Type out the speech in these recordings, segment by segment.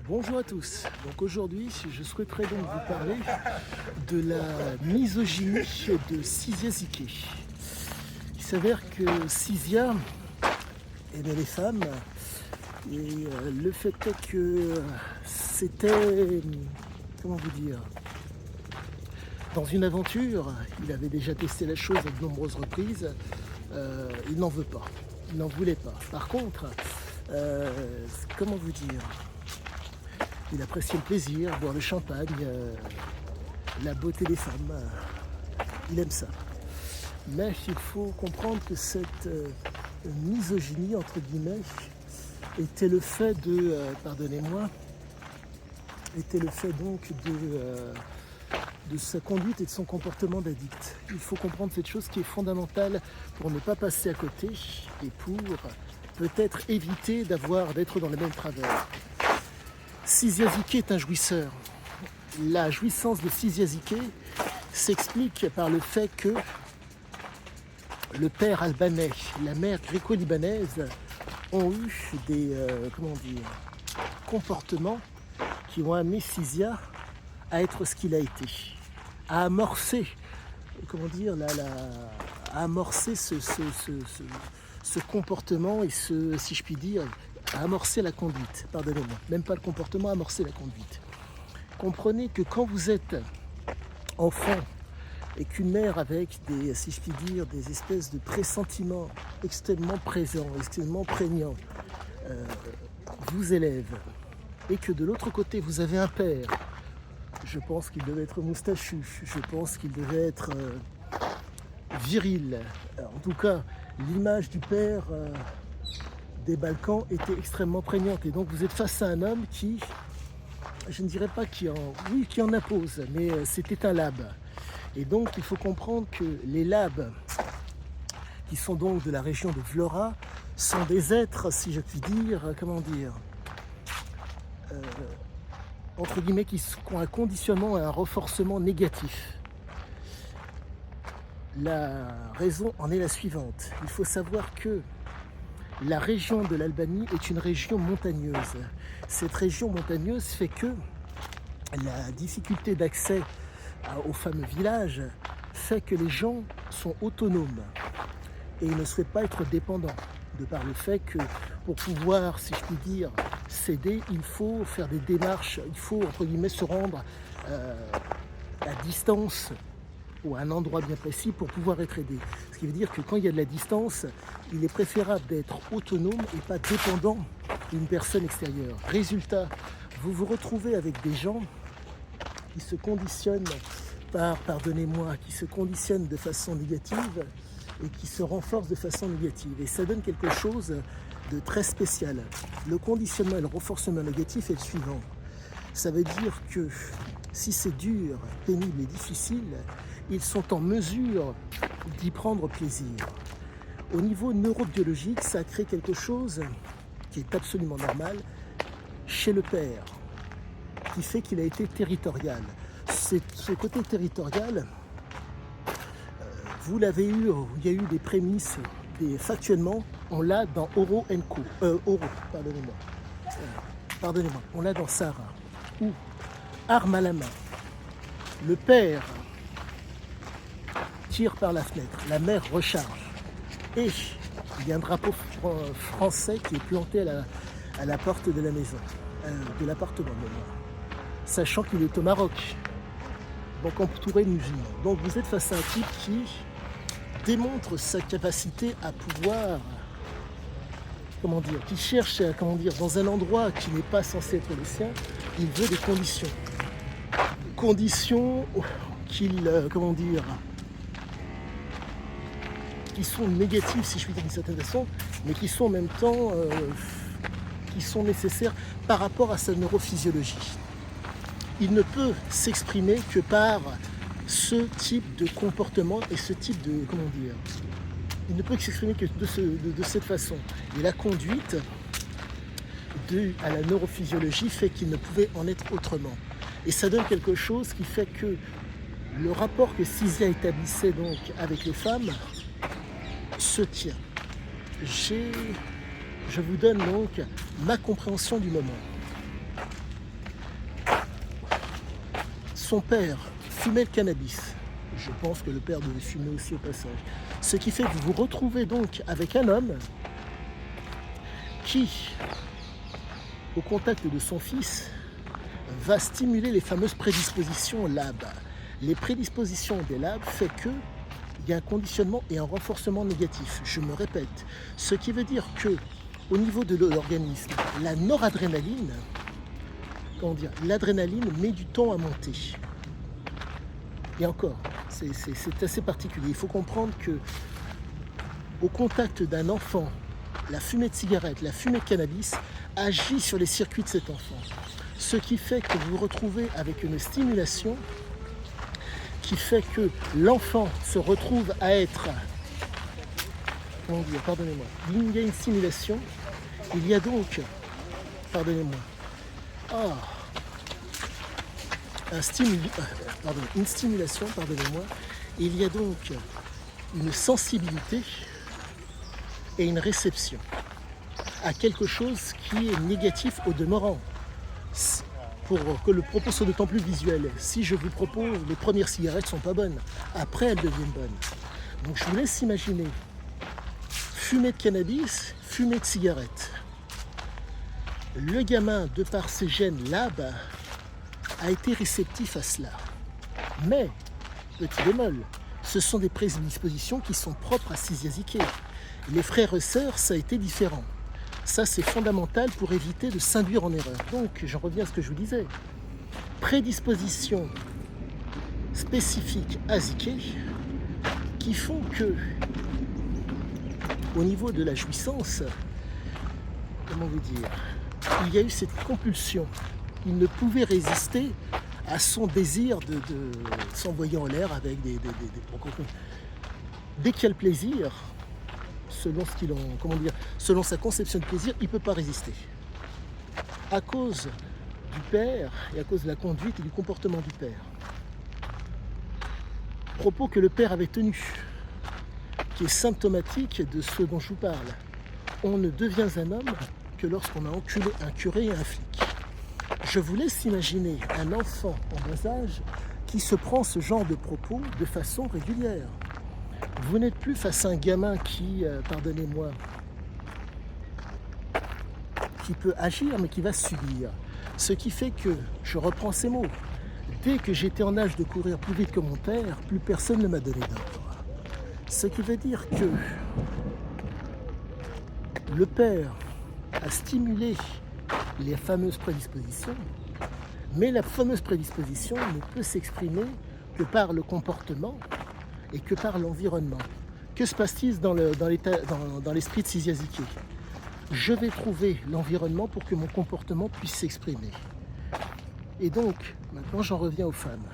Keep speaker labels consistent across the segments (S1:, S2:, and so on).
S1: Bonjour à tous. Donc aujourd'hui, je souhaiterais donc vous parler de la misogynie de Sizia Ziquet. Il s'avère que Sizia aimait les femmes et le fait est que c'était, comment vous dire, dans une aventure, il avait déjà testé la chose à de nombreuses reprises, il n'en veut pas, il n'en voulait pas. Par contre, euh, comment vous dire, il appréciait le plaisir, boire le champagne, la beauté des femmes. Il aime ça. Mais il faut comprendre que cette misogynie, entre guillemets, était le fait de, pardonnez-moi, était le fait donc de sa conduite et de son comportement d'addict. Il faut comprendre cette chose qui est fondamentale pour ne pas passer à côté et pour peut-être éviter d'être dans le même travers. Sizia Ziquet est un jouisseur. La jouissance de Sizia Ziquet s'explique par le fait que le père albanais, la mère gréco-libanaise ont eu des comportements qui ont amené Sizia à être ce qu'il a été, à amorcer, à amorcer ce comportement et si je puis dire, à amorcer la conduite, pardonnez-moi, même pas le comportement, amorcer la conduite. Comprenez que quand vous êtes enfant et qu'une mère avec des, si je puis dire, des espèces de pressentiments extrêmement présents, extrêmement prégnants, vous élève, et que de l'autre côté vous avez un père, je pense qu'il devait être moustachu, je pense qu'il devait être viril, en tout cas l'image du père des Balkans était extrêmement prégnante, et donc vous êtes face à un homme qui, je ne dirais pas qui en impose, mais c'était un lab. Et donc il faut comprendre que les labs, qui sont donc de la région de Vlora, sont des êtres, si je puis dire, entre guillemets, qui ont un conditionnement et un renforcement négatif. La raison en est la suivante. Il faut savoir que la région de l'Albanie est une région montagneuse. Cette région montagneuse fait que la difficulté d'accès aux fameux villages fait que les gens sont autonomes et ils ne souhaitent pas être dépendants, de par le fait que pour pouvoir, si je puis dire, s'aider, il faut faire des démarches, il faut entre guillemets se rendre à distance ou à un endroit bien précis pour pouvoir être aidé. Ce qui veut dire que quand il y a de la distance, il est préférable d'être autonome et pas dépendant d'une personne extérieure. Résultat, vous vous retrouvez avec des gens qui se conditionnent qui se conditionnent de façon négative et qui se renforcent de façon négative. Et ça donne quelque chose de très spécial. Le conditionnement et le renforcement négatif est le suivant. Ça veut dire que si c'est dur, pénible et difficile, ils sont en mesure d'y prendre plaisir. Au niveau neurobiologique, ça crée quelque chose qui est absolument normal chez le père, qui fait qu'il a été territorial. Ce côté territorial, vous l'avez eu, il y a eu des prémices, factuellement, on l'a dans Oro Co. Pardonnez-moi, on l'a dans Sarah, où, arme à la main, le père tire par la fenêtre, la mère recharge, et il y a un drapeau français qui est planté à la porte de la maison, de l'appartement, sachant qu'il est au Maroc, donc entouré de musulmans. Donc vous êtes face à un type qui démontre sa capacité à pouvoir, qui cherche, dans un endroit qui n'est pas censé être le sien, il veut des conditions. Conditions qu'il, qui sont négatives, si je puis dire d'une certaine façon, mais qui sont en même temps, qui sont nécessaires par rapport à sa neurophysiologie. Il ne peut s'exprimer que par ce type de comportement et ce type de, il ne peut s'exprimer que de cette façon. Et la conduite due à la neurophysiologie fait qu'il ne pouvait en être autrement. Et ça donne quelque chose qui fait que le rapport que Sizia établissait donc avec les femmes se tient. Je vous donne donc ma compréhension du moment. son père fumait le cannabis. Je pense que le père devait fumer aussi au passage. Ce qui fait que vous vous retrouvez donc avec un homme qui, au contact de son fils, va stimuler les fameuses prédispositions LAB. Les prédispositions des LAB fait que il y a un conditionnement et un renforcement négatif. Je me répète, ce qui veut dire que au niveau de l'organisme, la noradrénaline, l'adrénaline met du temps à monter. Et encore, c'est assez particulier. Il faut comprendre que au contact d'un enfant, la fumée de cigarette, la fumée de cannabis agit sur les circuits de cet enfant. Ce qui fait que vous vous retrouvez avec une stimulation qui fait que l'enfant se retrouve à être, pardonnez-moi, il y a une stimulation, il y a donc, pardonnez-moi, une stimulation, pardonnez-moi, il y a donc une sensibilité et une réception à quelque chose qui est négatif au demeurant. Pour que le propos soit d'autant plus visuel, si je vous propose, les premières cigarettes ne sont pas bonnes, après elles deviennent bonnes. Donc je vous laisse imaginer, fumée de cannabis, fumée de cigarette. Le gamin, de par ses gènes LAB, a été réceptif à cela. Mais, petit bémol, ce sont des prédispositions qui sont propres à Cisiazike. Les frères et sœurs, ça a été différent. Ça, c'est fondamental pour éviter de s'induire en erreur. Donc, j'en reviens à ce que je vous disais. Prédispositions spécifiques à Ziké qui font que, au niveau de la jouissance, comment vous dire, il y a eu cette compulsion. Il ne pouvait résister à son désir de s'envoyer en l'air avec des. Dès qu'il y a le plaisir, selon ce qu'il en, comment dire, selon sa conception de plaisir, il ne peut pas résister. À cause du père et à cause de la conduite et du comportement du père. Propos que le père avait tenu, qui est symptomatique de ce dont je vous parle. On ne devient un homme que lorsqu'on a enculé un curé et un flic. Je vous laisse imaginer un enfant en bas âge qui se prend ce genre de propos de façon régulière. Vous n'êtes plus face à un gamin qui, pardonnez-moi, qui peut agir mais qui va subir. Ce qui fait que, je reprends ces mots, dès que j'étais en âge de courir plus vite que mon père, plus personne ne m'a donné d'ordre. Ce qui veut dire que le père a stimulé les fameuses prédispositions, mais la fameuse prédisposition ne peut s'exprimer que par le comportement et que par l'environnement. Que se passe-t-il dans l'esprit de Cisiazike? Je vais trouver l'environnement pour que mon comportement puisse s'exprimer. Et donc, maintenant j'en reviens aux femmes.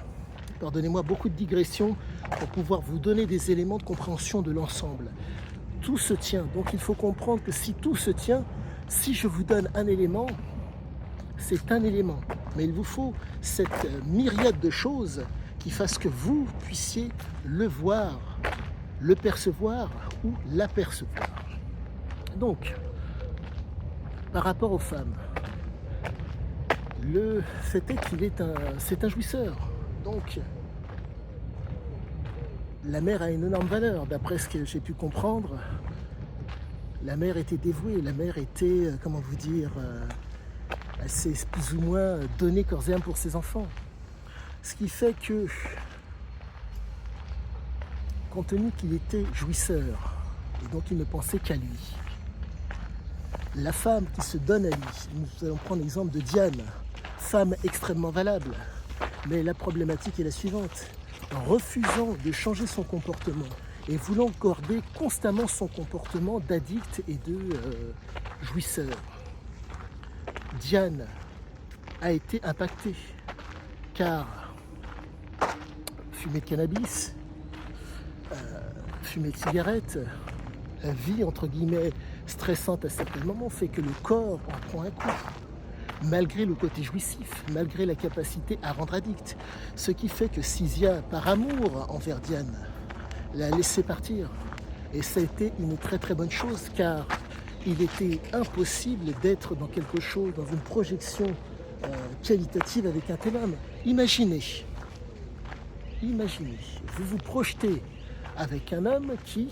S1: Pardonnez-moi, beaucoup de digressions pour pouvoir vous donner des éléments de compréhension de l'ensemble. Tout se tient, donc il faut comprendre que si tout se tient, si je vous donne un élément, c'est un élément. Mais il vous faut cette myriade de choses qui fassent que vous puissiez le voir, le percevoir ou l'apercevoir. Donc, par rapport aux femmes, le fait est qu'il c'est un jouisseur. Donc, la mère a une énorme valeur. D'après ce que j'ai pu comprendre, la mère était dévouée, la mère était, comment vous dire, elle s'est plus ou moins donnée corps et âme pour ses enfants. Ce qui fait que, compte tenu qu'il était jouisseur, et donc il ne pensait qu'à lui, la femme qui se donne à lui, nous allons prendre l'exemple de Diane, femme extrêmement valable, mais la problématique est la suivante. En refusant de changer son comportement et voulant garder constamment son comportement d'addict et de jouisseur, Diane a été impactée car fumer de cannabis, fumer de cigarette, la vie entre guillemets stressante à certains moments fait que le corps en prend un coup. Malgré le côté jouissif, malgré la capacité à rendre addict. Ce qui fait que Cisia, par amour envers Diane, l'a laissé partir. Et ça a été une très très bonne chose, car il était impossible d'être dans quelque chose, dans une projection qualitative avec un tel homme. Imaginez, imaginez, vous vous projetez avec un homme qui,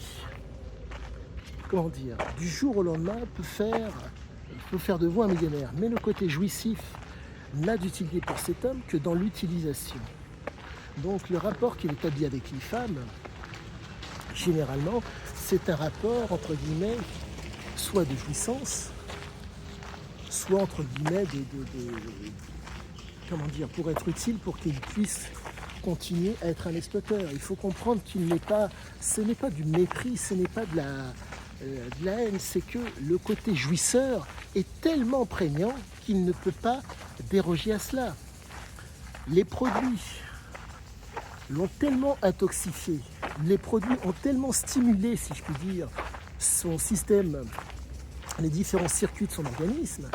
S1: comment dire, du jour au lendemain peut faire de vous un millionnaire. Mais le côté jouissif n'a d'utilité pour cet homme que dans l'utilisation. Donc le rapport qu'il établit avec les femmes, généralement, c'est un rapport, entre guillemets, soit de jouissance, soit, entre guillemets, comment dire, pour être utile, pour qu'il puisse continuer à être un exploiteur. Il faut comprendre ce n'est pas du mépris, ce n'est pas de la haine, c'est que le côté jouisseur est tellement prégnant qu'il ne peut pas déroger à cela. Les produits l'ont tellement intoxifié, les produits ont tellement stimulé, si je puis dire, son système, les différents circuits de son organisme,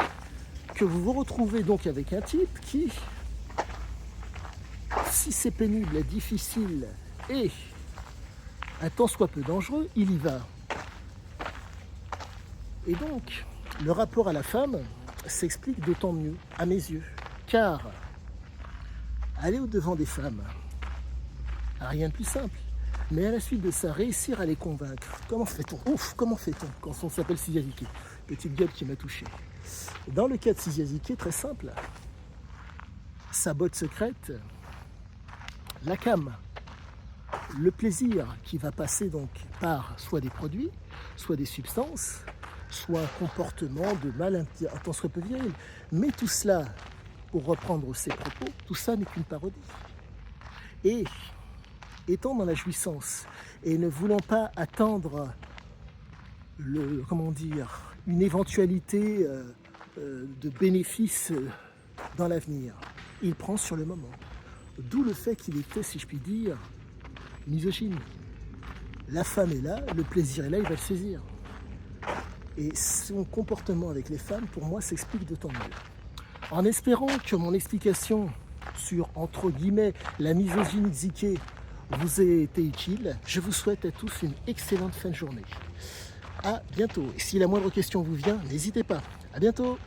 S1: que vous vous retrouvez donc avec un type qui, si c'est pénible, difficile et un tant soit peu dangereux, il y va. Et donc, le rapport à la femme s'explique d'autant mieux, à mes yeux, car aller au-devant des femmes, rien de plus simple. Mais à la suite de ça, réussir à les convaincre. Comment fait-on? Comment fait-on quand on s'appelle Siziazike? Petite gueule qui m'a touché. Dans le cas de Siziazike, très simple, sa botte secrète, la cam, le plaisir qui va passer donc par soit des produits, soit des substances, soit un comportement de mal un soit peu viril. Mais tout cela, pour reprendre ses propos, tout ça n'est qu'une parodie. Et étant dans la jouissance et ne voulant pas attendre une éventualité de bénéfice dans l'avenir, il prend sur le moment. D'où le fait qu'il était, si je puis dire, misogyne. La femme est là, le plaisir est là, il va le saisir. Et son comportement avec les femmes, pour moi, s'explique d'autant mieux. En espérant que mon explication sur, entre guillemets, la misogynie Zike vous ait été utile, je vous souhaite à tous une excellente fin de journée. À bientôt. Et si la moindre question vous vient, n'hésitez pas. À bientôt.